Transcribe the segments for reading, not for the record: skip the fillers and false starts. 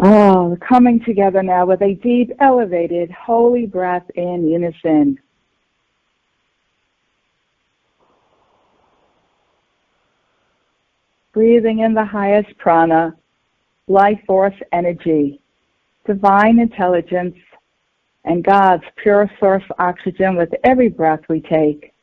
Oh, coming together now with a deep, elevated, holy breath in unison. Breathing in the highest prana, life force energy, divine intelligence, and God's pure source oxygen with every breath we take.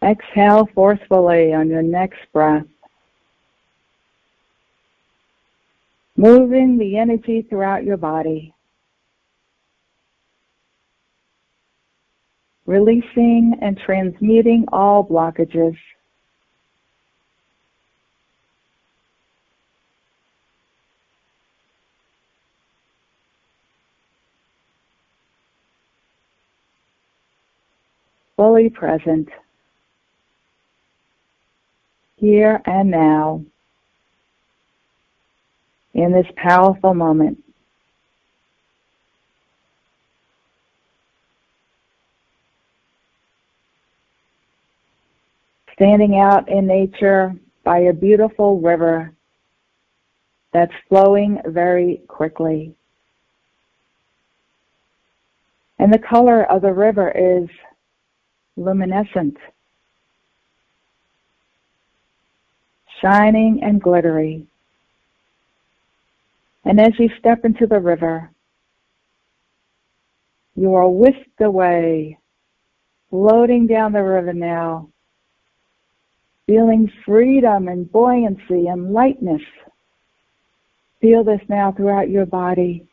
Exhale forcefully on your next breath. Moving the energy throughout your body. Releasing and transmuting all blockages. Fully present. Here and now. In this powerful moment. Standing out in nature by a beautiful river that's flowing very quickly. And the color of the river is luminescent, shining and glittery. And as you step into the river, you are whisked away, floating down the river now, feeling freedom and buoyancy and lightness. Feel this now throughout your body.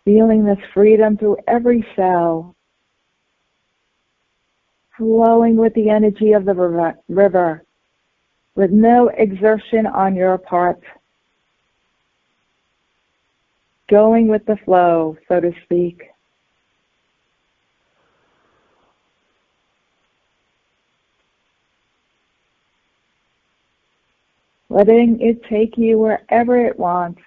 Feeling this freedom through every cell, flowing with the energy of the river, with no exertion on your part, going with the flow, so to speak. Letting it take you wherever it wants.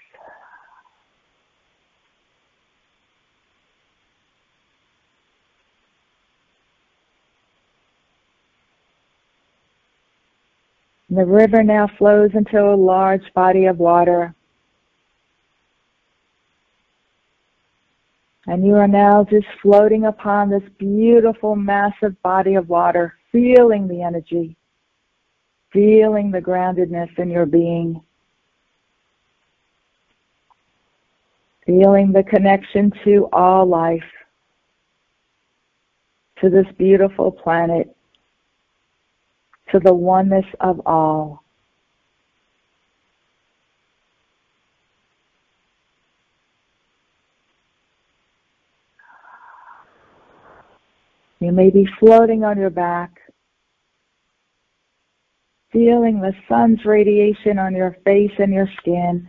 The river now flows into a large body of water. And you are now just floating upon this beautiful, massive body of water, feeling the energy, feeling the groundedness in your being, feeling the connection to all life, to this beautiful planet, to the oneness of all. You may be floating on your back, feeling the sun's radiation on your face and your skin.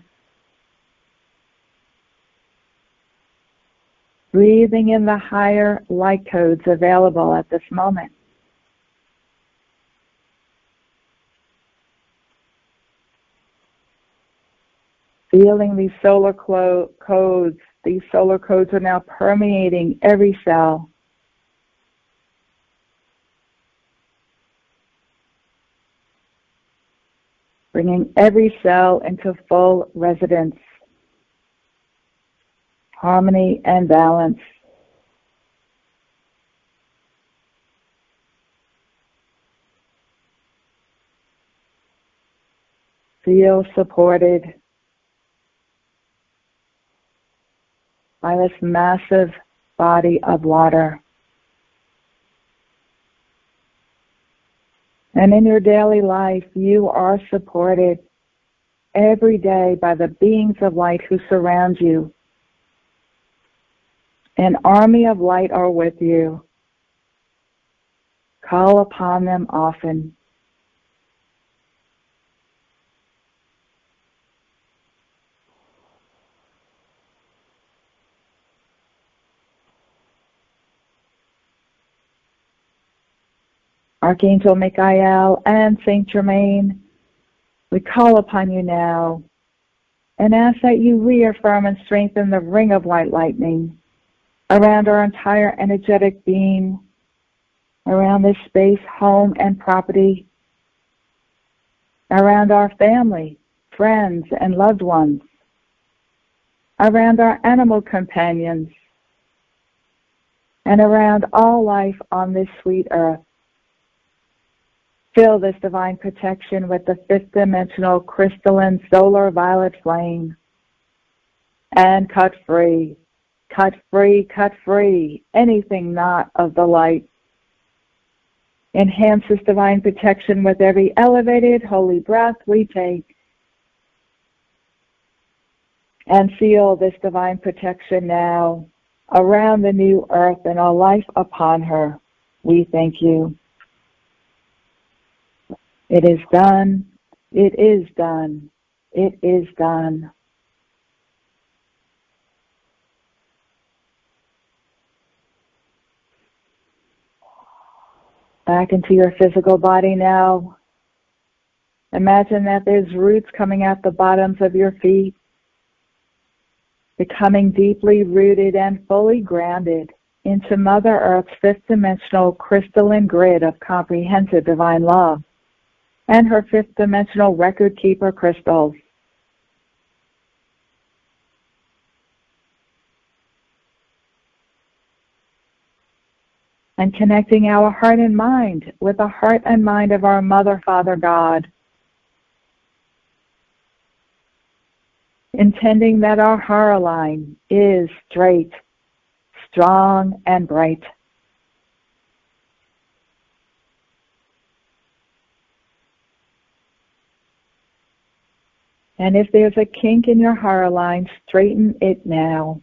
Breathing in the higher light codes available at this moment. Feeling these solar codes. These solar codes are now permeating every cell. Bringing every cell into full resonance, harmony and balance. Feel supported by this massive body of water. And in your daily life, you are supported every day by the beings of light who surround you. An army of light are with you. Call upon them often. Archangel Michael and Saint Germain, we call upon you now and ask that you reaffirm and strengthen the ring of white lightning around our entire energetic being, around this space, home, and property, around our family, friends, and loved ones, around our animal companions, and around all life on this sweet earth. Fill this divine protection with the fifth dimensional crystalline solar violet flame and cut free anything not of the light. Enhance this divine protection with every elevated holy breath we take. And feel this divine protection now around the new earth and all life upon her. We thank you. It is done. It is done. It is done. Back into your physical body now. Imagine that there's roots coming out the bottoms of your feet, becoming deeply rooted and fully grounded into Mother Earth's fifth dimensional crystalline grid of comprehensive divine love and her fifth dimensional record keeper crystals. And connecting our heart and mind with the heart and mind of our Mother, Father, God. Intending that our heart line is straight, strong, and bright. And if there's a kink in your heart line, straighten it now.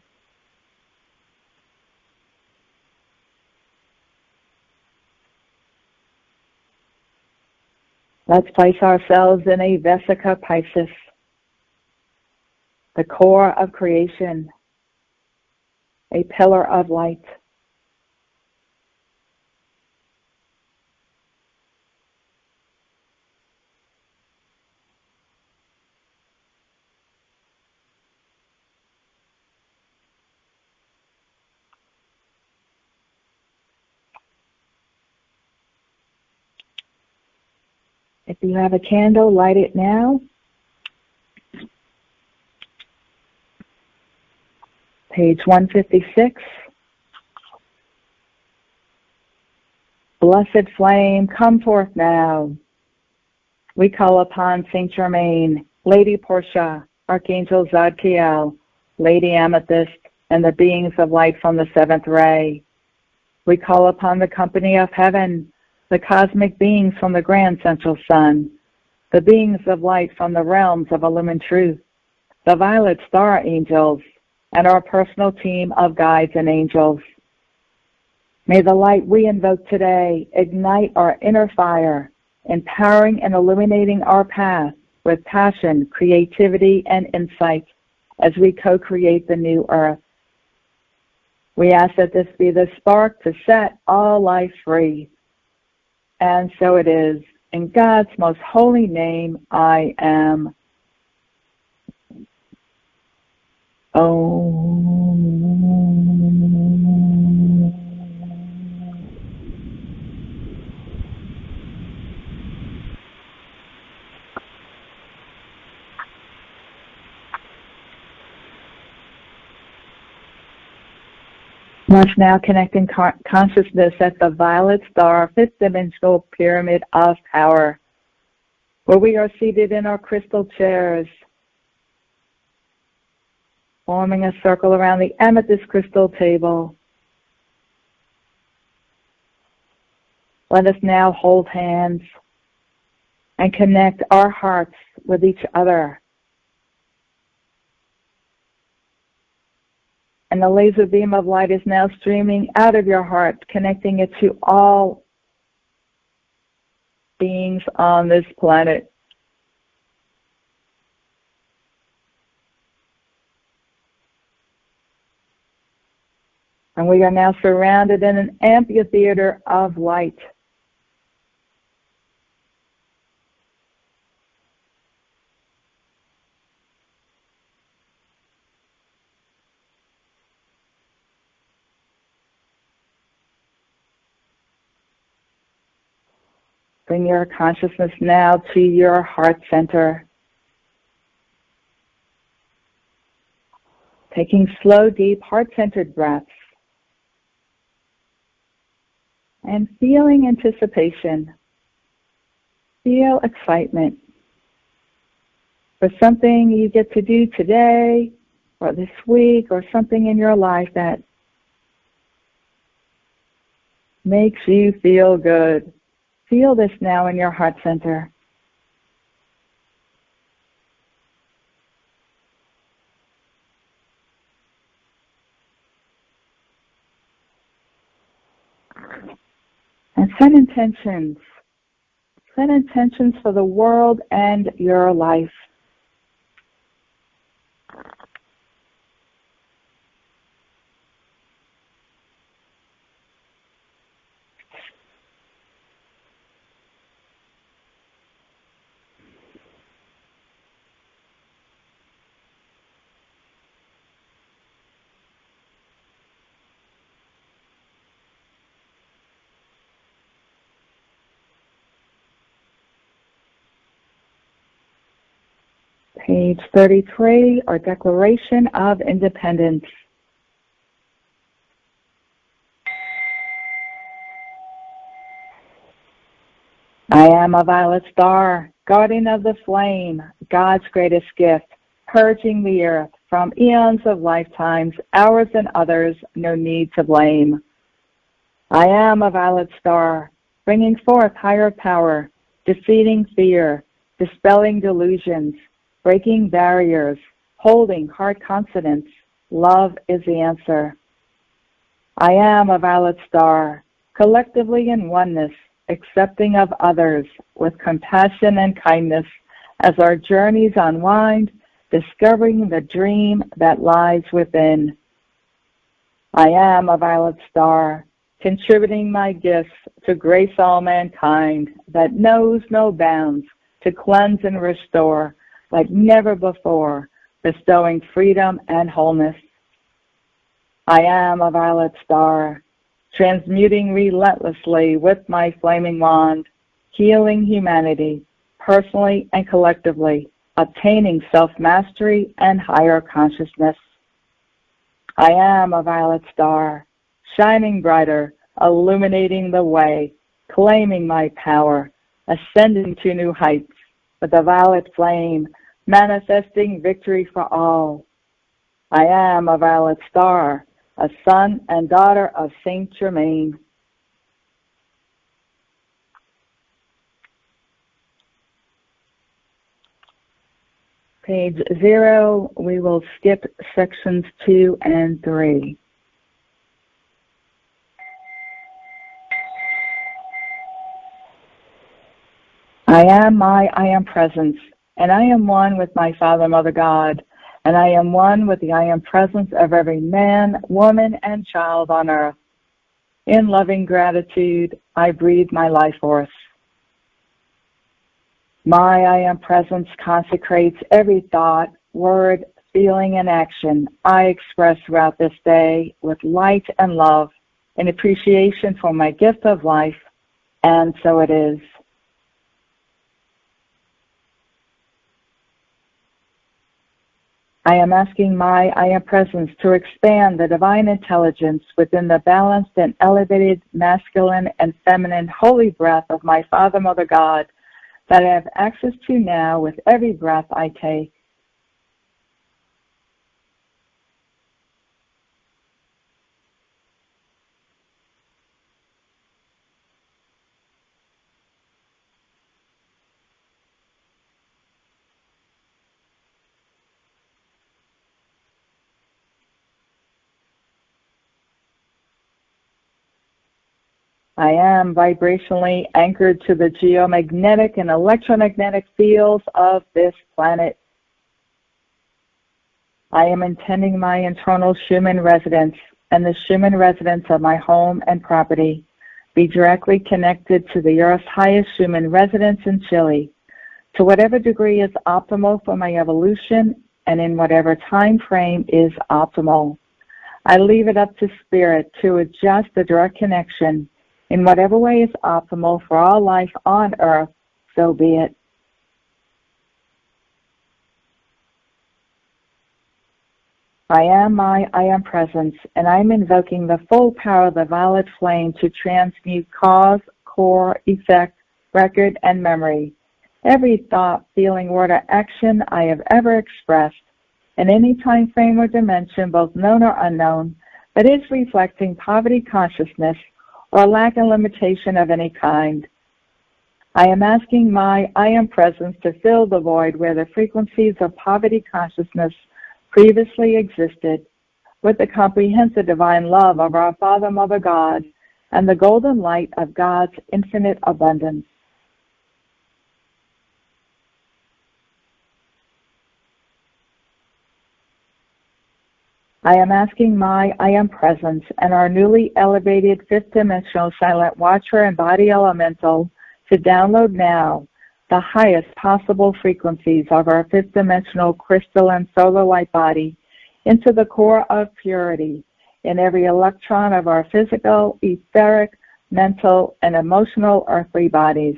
Let's place ourselves in a Vesica Pisces, the core of creation, a pillar of light. If you have a candle, light it now. Page 156. Blessed flame, come forth now. We call upon Saint Germain, Lady Portia, Archangel Zadkiel, Lady Amethyst, and the beings of light from the seventh ray. We call upon the company of heaven, the cosmic beings from the grand central sun, the beings of light from the realms of illumined truth, the violet star angels, and our personal team of guides and angels. May the light we invoke today ignite our inner fire, empowering and illuminating our path with passion, creativity, and insight as we co-create the new earth. We ask that this be the spark to set all life free. And so it is. In God's most holy name, I am. Om. Let's now connect in consciousness at the violet star, fifth dimensional pyramid of power, where we are seated in our crystal chairs, forming a circle around the amethyst crystal table. Let us now hold hands and connect our hearts with each other. And the laser beam of light is now streaming out of your heart, connecting it to all beings on this planet. And we are now surrounded in an amphitheater of light. Bring your consciousness now to your heart center. Taking slow, deep, heart-centered breaths. And feeling anticipation. Feel excitement for something you get to do today or this week or something in your life that makes you feel good. Feel this now in your heart center. And set intentions. Set intentions for the world and your life. Page 33, our Declaration of Independence. I am a violet star, guardian of the flame, God's greatest gift, purging the earth from eons of lifetimes, ours and others, no need to blame. I am a violet star, bringing forth higher power, defeating fear, dispelling delusions, breaking barriers, holding heart confidence. Love is the answer. I am a violet star, collectively in oneness, accepting of others with compassion and kindness as our journeys unwind, discovering the dream that lies within. I am a violet star, contributing my gifts to grace all mankind that knows no bounds, to cleanse and restore like never before, bestowing freedom and wholeness. I am a violet star, transmuting relentlessly with my flaming wand, healing humanity, personally and collectively, obtaining self-mastery and higher consciousness. I am a violet star, shining brighter, illuminating the way, claiming my power, ascending to new heights with the violet flame, manifesting victory for all. I am a violet star, a son and daughter of Saint Germain. Page 0, we will skip sections 2 and 3. I am presence, and I am one with my Father, Mother, God, and I am one with the I am presence of every man, woman, and child on earth. In loving gratitude, I breathe my life force. My I am presence consecrates every thought, word, feeling, and action I express throughout this day with light and love in appreciation for my gift of life, and so it is. I am asking my I am presence to expand the divine intelligence within the balanced and elevated masculine and feminine holy breath of my Father, Mother, God that I have access to now with every breath I take. I am vibrationally anchored to the geomagnetic and electromagnetic fields of this planet. I am intending my internal Schumann resonance and the Schumann resonance of my home and property be directly connected to the Earth's highest Schumann resonance in Chile, to whatever degree is optimal for my evolution and in whatever time frame is optimal. I leave it up to Spirit to adjust the direct connection In whatever way is optimal for all life on earth, so be it. I am my I am presence, and I'm invoking the full power of the violet flame to transmute cause, core, effect, record, and memory. Every thought, feeling, word, or action I have ever expressed, in any time frame or dimension, both known or unknown, that is reflecting poverty consciousness or lack and limitation of any kind. I am asking my I am presence to fill the void where the frequencies of poverty consciousness previously existed, with the comprehensive divine love of our Father, Mother, God, and the golden light of God's infinite abundance. I am asking my I am presence and our newly elevated fifth dimensional silent watcher and body elemental to download now the highest possible frequencies of our fifth dimensional crystal and solar light body into the core of purity in every electron of our physical, etheric, mental, and emotional earthly bodies.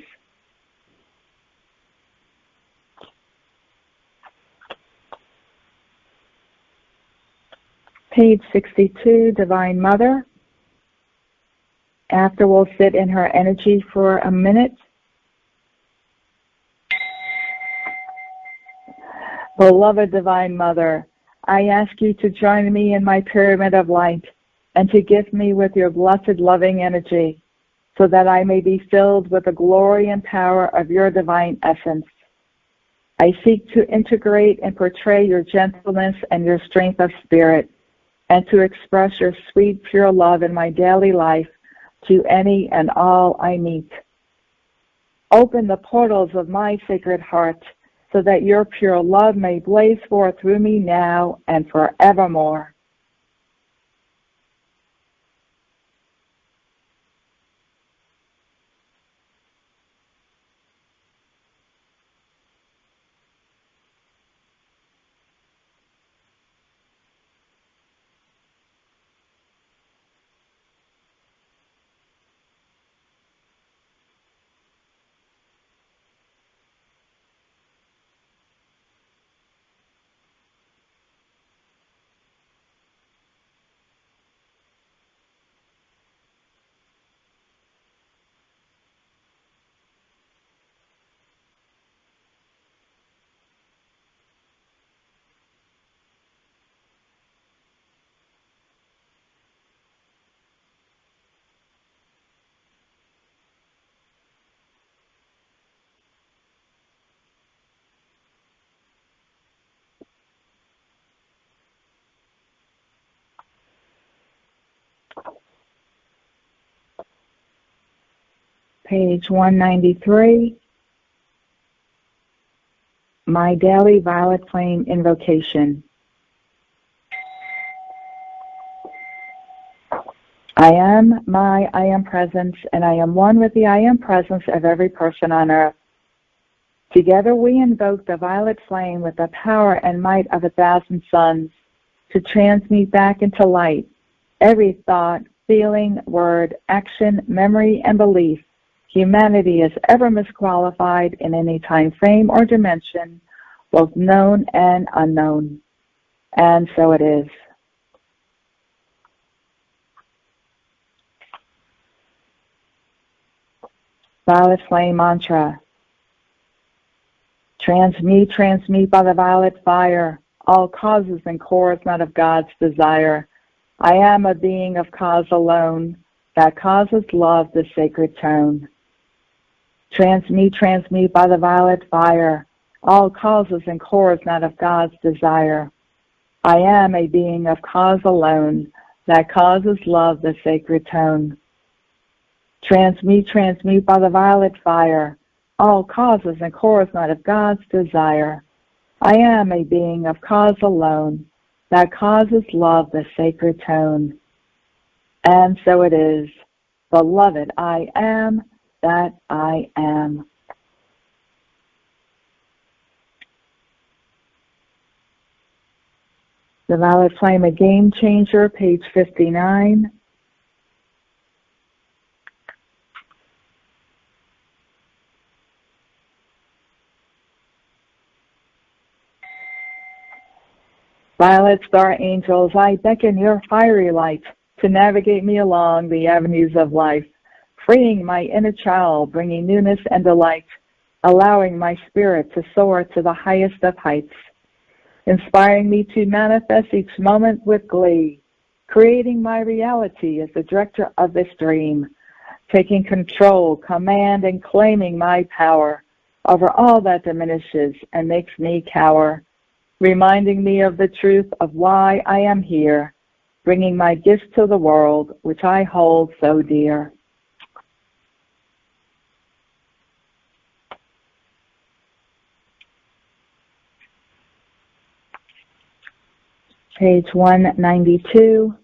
Page 62, Divine Mother. After we'll sit in her energy for a minute. Beloved Divine Mother, I ask you to join me in my pyramid of light and to gift me with your blessed loving energy so that I may be filled with the glory and power of your divine essence. I seek to integrate and portray your gentleness and your strength of spirit and to express your sweet, pure love in my daily life to any and all I meet. Open the portals of my sacred heart so that your pure love may blaze forth through me now and forevermore. Page 193, My Daily Violet Flame Invocation. I am my I am presence, and I am one with the I am presence of every person on earth. Together we invoke the violet flame with the power and might of 1,000 suns to transmute back into light every thought, feeling, word, action, memory, and belief humanity is ever misqualified in any time frame or dimension, both known and unknown. And so it is. Violet Flame Mantra. Transmute by the violet fire, all causes and cores not of God's desire. I am a being of cause alone, that causes love the sacred tone. Transmute by the violet fire, all causes and cores not of God's desire. I am a being of cause alone, that causes love the sacred tone. Transmute by the violet fire, all causes and cores not of God's desire. I am a being of cause alone, that causes love the sacred tone. And so it is. Beloved, I am that I am. The Violet Flame, a Game Changer, page 59. Violet star angels, I beckon your fiery light to navigate me along the avenues of life, freeing my inner child, bringing newness and delight, allowing my spirit to soar to the highest of heights, inspiring me to manifest each moment with glee, creating my reality as the director of this dream, taking control, command, and claiming my power over all that diminishes and makes me cower, reminding me of the truth of why I am here, bringing my gifts to the world, which I hold so dear. Page 192.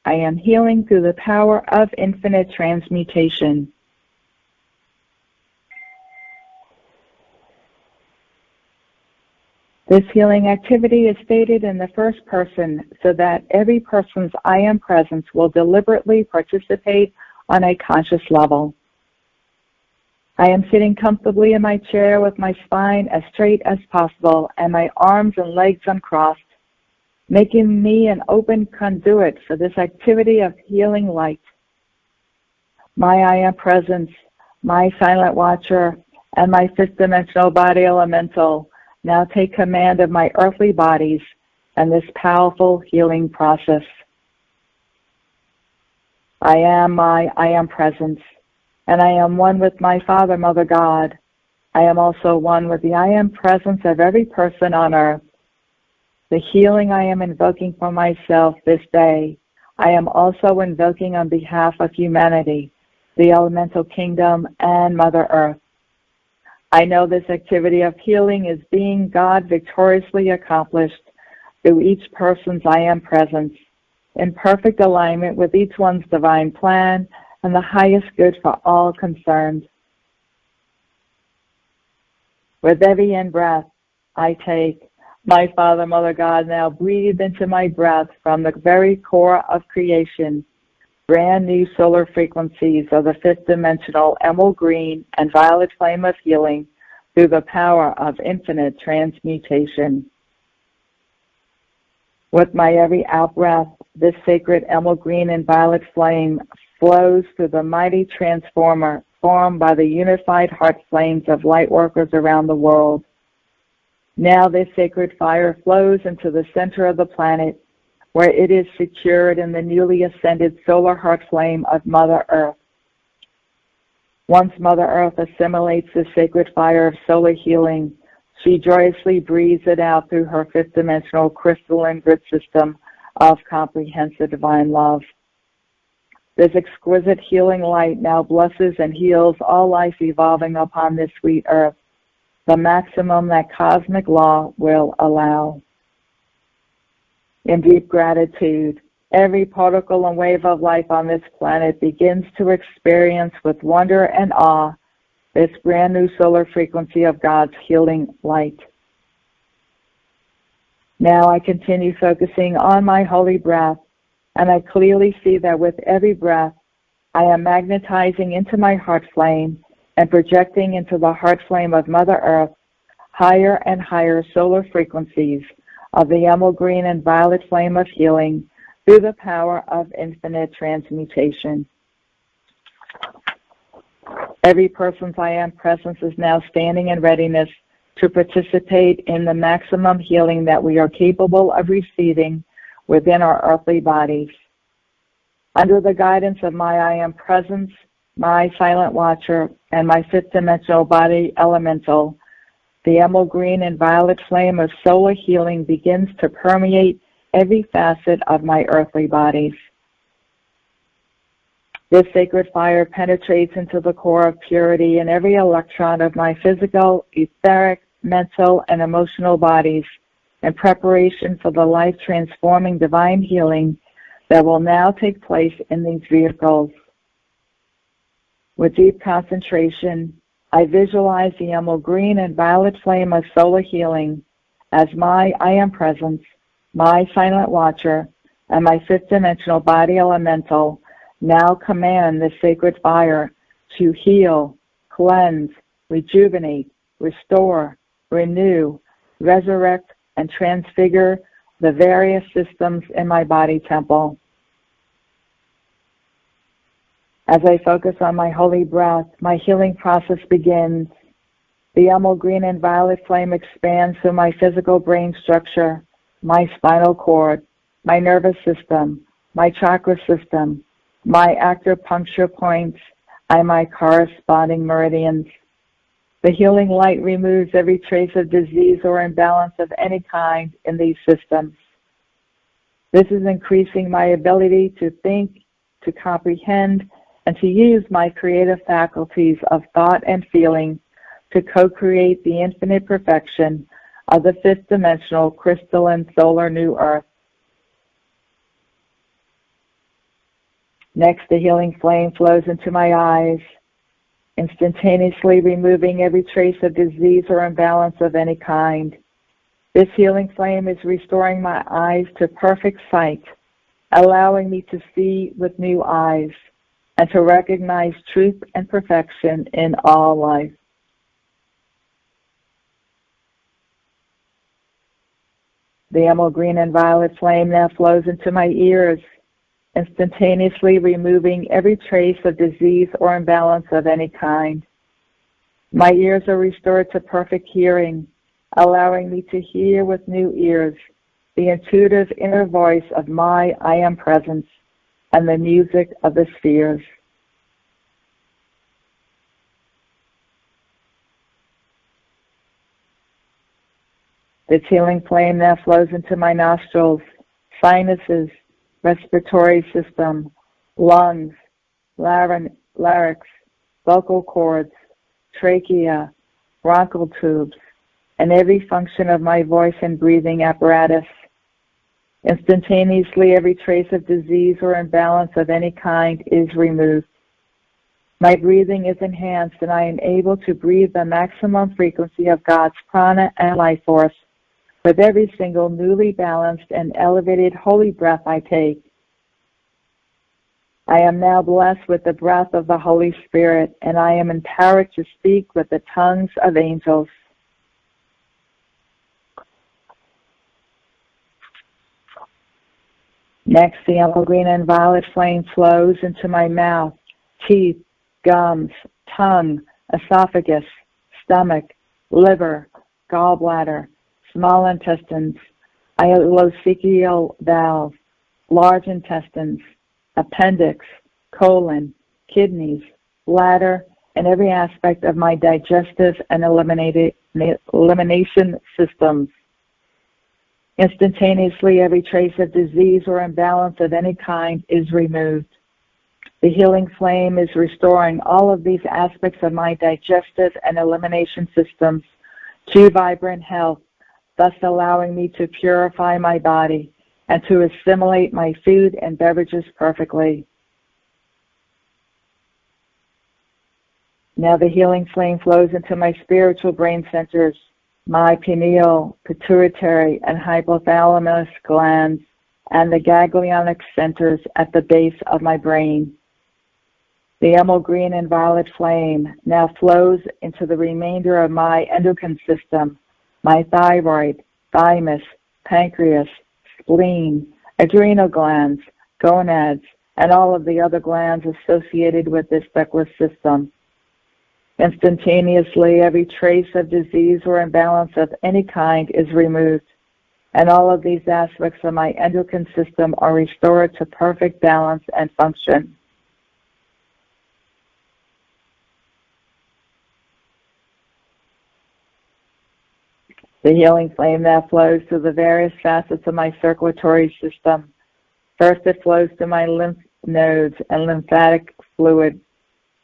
I am healing through the power of infinite transmutation. This healing activity is stated in the first person so that every person's I am presence will deliberately participate on a conscious level. I am sitting comfortably in my chair with my spine as straight as possible and my arms and legs uncrossed, making me an open conduit for this activity of healing light. My I am presence, my silent watcher, and my fifth dimensional body elemental now take command of my earthly bodies and this powerful healing process. I am my I am presence, and I am one with my Father, Mother, God. I am also one with the I am presence of every person on earth. The healing I am invoking for myself this day, I am also invoking on behalf of humanity, the elemental kingdom, and Mother Earth. I know this activity of healing is being God victoriously accomplished through each person's I am presence, in perfect alignment with each one's divine plan and the highest good for all concerned. With every in-breath I take, my Father, Mother, God, now breathe into my breath from the very core of creation, brand new solar frequencies of the fifth dimensional emerald green and violet flame of healing through the power of infinite transmutation. With my every out-breath, this sacred emerald green and violet flame flows through the mighty transformer formed by the unified heart flames of light workers around the world. Now this sacred fire flows into the center of the planet, where it is secured in the newly ascended solar heart flame of Mother Earth. Once Mother Earth assimilates the sacred fire of solar healing, she joyously breathes it out through her fifth dimensional crystalline grid system of comprehensive divine love. This exquisite healing light now blesses and heals all life evolving upon this sweet earth, the maximum that cosmic law will allow. In deep gratitude, every particle and wave of life on this planet begins to experience with wonder and awe this brand new solar frequency of God's healing light. Now I continue focusing on my holy breath, and I clearly see that with every breath, I am magnetizing into my heart flame and projecting into the heart flame of Mother Earth higher and higher solar frequencies of the emerald green and violet flame of healing through the power of infinite transmutation. Every person's I am presence is now standing in readiness to participate in the maximum healing that we are capable of receiving within our earthly bodies. Under the guidance of my I am presence, my silent watcher, and my fifth dimensional body elemental, the emerald green and violet flame of solar healing begins to permeate every facet of my earthly bodies. This sacred fire penetrates into the core of purity in every electron of my physical, etheric, mental, and emotional bodies in preparation for the life-transforming divine healing that will now take place in these vehicles. With deep concentration, I visualize the emerald green and violet flame of solar healing as my I am presence, my silent watcher, and my fifth dimensional body elemental now command this sacred fire to heal, cleanse, rejuvenate, restore, renew, resurrect, and transfigure the various systems in my body temple. As I focus on my holy breath, my healing process begins. The emerald green and violet flame expands through my physical brain structure, my spinal cord, my nervous system, my chakra system, my acupuncture points, and my corresponding meridians. The healing light removes every trace of disease or imbalance of any kind in these systems. This is increasing my ability to think, to comprehend, and to use my creative faculties of thought and feeling to co-create the infinite perfection of the fifth dimensional crystalline solar new earth. Next, the healing flame flows into my eyes, instantaneously removing every trace of disease or imbalance of any kind. This healing flame is restoring my eyes to perfect sight, allowing me to see with new eyes and to recognize truth and perfection in all life. The emerald green and violet flame now flows into my ears, instantaneously removing every trace of disease or imbalance of any kind. My ears are restored to perfect hearing, allowing me to hear with new ears the intuitive inner voice of my I Am Presence and the music of the spheres. This healing flame now flows into my nostrils, sinuses, respiratory system, lungs, larynx, vocal cords, trachea, bronchial tubes, and every function of my voice and breathing apparatus. Instantaneously, every trace of disease or imbalance of any kind is removed. My breathing is enhanced, and I am able to breathe the maximum frequency of God's prana and life force with every single newly balanced and elevated holy breath I take. I am now blessed with the breath of the Holy Spirit, and I am empowered to speak with the tongues of angels. Next, the emerald green and violet flame flows into my mouth, teeth, gums, tongue, esophagus, stomach, liver, gallbladder, small intestines, ileocecal valve, large intestines, appendix, colon, kidneys, bladder, and every aspect of my digestive and elimination systems. Instantaneously, every trace of disease or imbalance of any kind is removed. The healing flame is restoring all of these aspects of my digestive and elimination systems to vibrant health, thus allowing me to purify my body and to assimilate my food and beverages perfectly. Now the healing flame flows into my spiritual brain centers, my pineal, pituitary, and hypothalamus glands, and the ganglionic centers at the base of my brain. The emerald green and violet flame now flows into the remainder of my endocrine system, my thyroid, thymus, pancreas, spleen, adrenal glands, gonads, and all of the other glands associated with this thyroid system. Instantaneously, every trace of disease or imbalance of any kind is removed, and all of these aspects of my endocrine system are restored to perfect balance and function. The healing flame now flows through the various facets of my circulatory system. First, it flows to my lymph nodes and lymphatic fluid,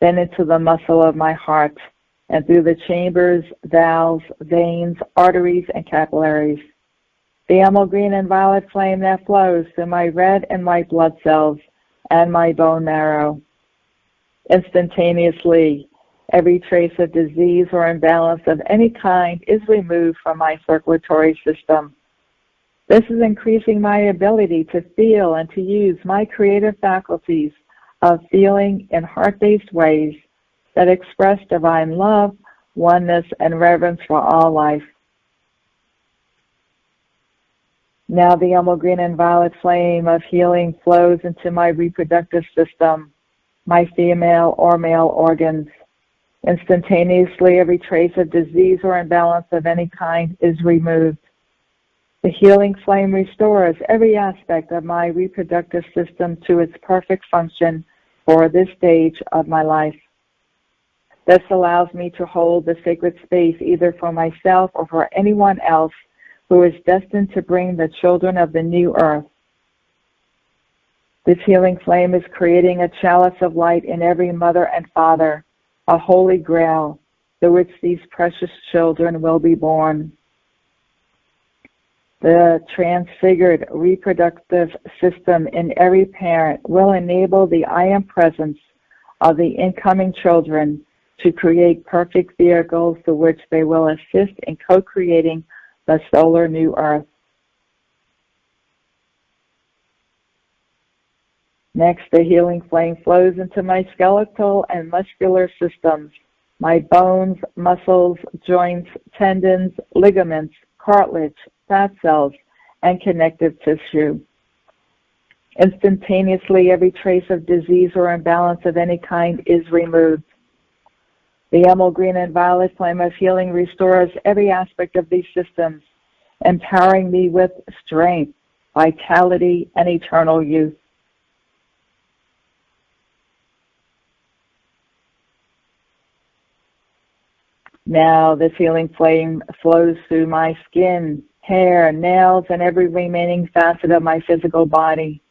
then into the muscle of my heart, and through the chambers, valves, veins, arteries, and capillaries. The emerald green and violet flame now flows through my red and white blood cells and my bone marrow. Instantaneously, every trace of disease or imbalance of any kind is removed from my circulatory system. This is increasing my ability to feel and to use my creative faculties of feeling in heart-based ways that express divine love, oneness, and reverence for all life. Now the emerald green and violet flame of healing flows into my reproductive system, my female or male organs. Instantaneously, every trace of disease or imbalance of any kind is removed. The healing flame restores every aspect of my reproductive system to its perfect function for this stage of my life. This allows me to hold the sacred space either for myself or for anyone else who is destined to bring the children of the new earth. This healing flame is creating a chalice of light in every mother and father, a holy grail through which these precious children will be born. The transfigured reproductive system in every parent will enable the I am presence of the incoming children to create perfect vehicles through which they will assist in co-creating the solar new earth. Next, the healing flame flows into my skeletal and muscular systems, my bones, muscles, joints, tendons, ligaments, cartilage, fat cells, and connective tissue. Instantaneously, every trace of disease or imbalance of any kind is removed. The emerald green and violet flame of healing restores every aspect of these systems, empowering me with strength, vitality, and eternal youth. Now this healing flame flows through my skin, hair, nails, and every remaining facet of my physical body.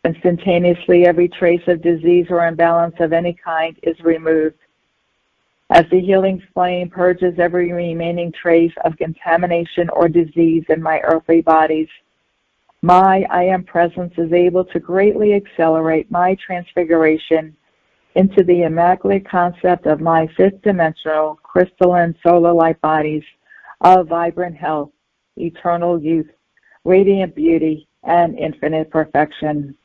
Instantaneously, every trace of disease or imbalance of any kind is removed. As the healing flame purges every remaining trace of contamination or disease in my earthly bodies, my I am presence is able to greatly accelerate my transfiguration into the immaculate concept of my fifth dimensional crystalline solar light bodies of vibrant health, eternal youth, radiant beauty, and infinite perfection.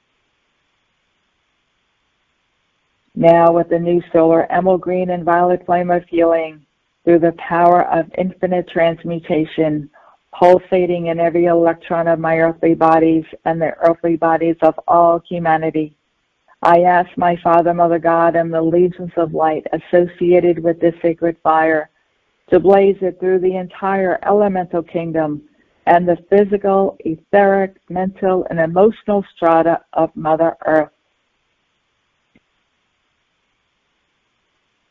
Now with the new solar emerald green and violet flame of healing, through the power of infinite transmutation, pulsating in every electron of my earthly bodies and the earthly bodies of all humanity, I ask my Father, Mother God, and the legions of light associated with this sacred fire to blaze it through the entire elemental kingdom and the physical, etheric, mental, and emotional strata of Mother Earth.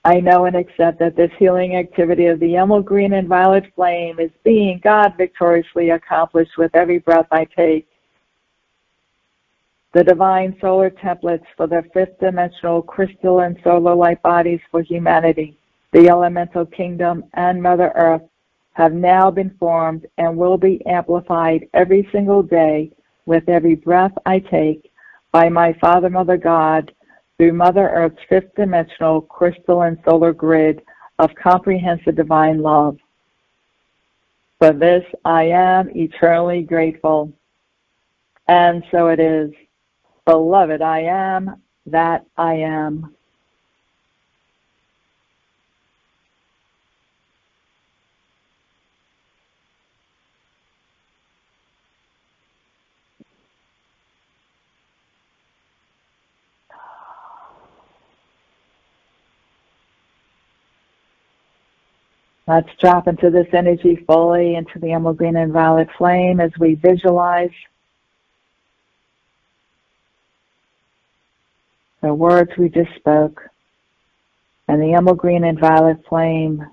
I know and accept that this healing activity of the emerald green and violet flame is being God victoriously accomplished with every breath I take. The divine solar templates for the fifth dimensional crystalline solar light bodies for humanity, the elemental kingdom, and Mother Earth have now been formed and will be amplified every single day with every breath I take by my Father, Mother God, through Mother Earth's fifth dimensional crystalline solar grid of comprehensive divine love. For this I am eternally grateful. And so it is. Beloved, I am that I am. Let's drop into this energy fully into the emerald green and violet flame as we visualize the words we just spoke, and the emerald green and violet flame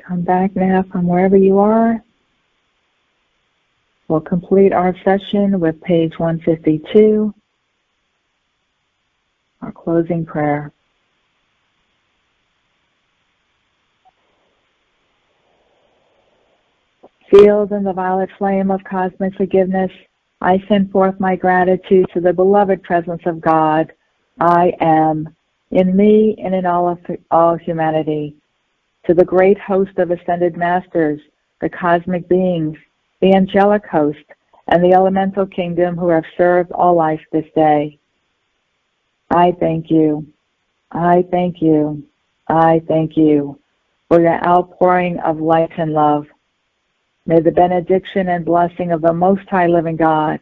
Come back now from wherever you are. We'll complete our session with page 152, our closing prayer. Sealed in the violet flame of cosmic forgiveness, I send forth my gratitude to the beloved presence of God. I am in me and in all humanity, to the great host of ascended masters, the cosmic beings, the angelic host, and the elemental kingdom who have served all life this day. I thank you. I thank you. I thank you for your outpouring of light and love. May the benediction and blessing of the Most High Living God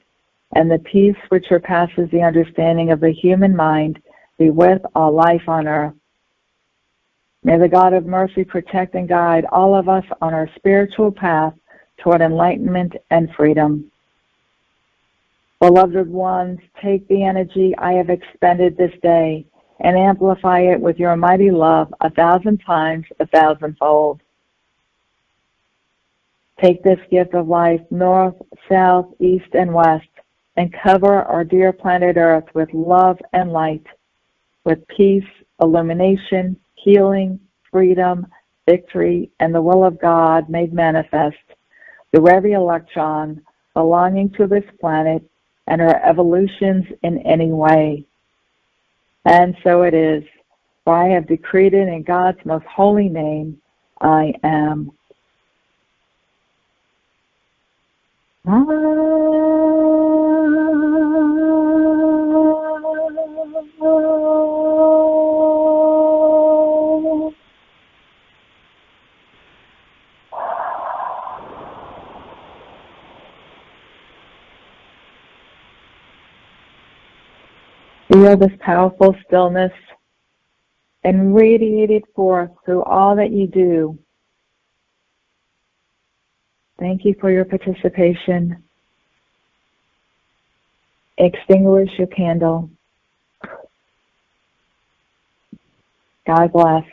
and the peace which surpasses the understanding of the human mind be with all life on earth. May the God of mercy protect and guide all of us on our spiritual path toward enlightenment and freedom. Beloved ones, take the energy I have expended this day and amplify it with your mighty love 1,000 times, 1,000-fold. Take this gift of life north, south, east, and west, and cover our dear planet Earth with love and light, with peace, illumination, healing, freedom, victory, and the will of God made manifest through every electron belonging to this planet and our evolutions in any way. And so it is, for I have decreed it in God's most holy name, I am. Feel this powerful stillness and radiate it forth through all that you do. Thank you for your participation. Extinguish your candle. God bless.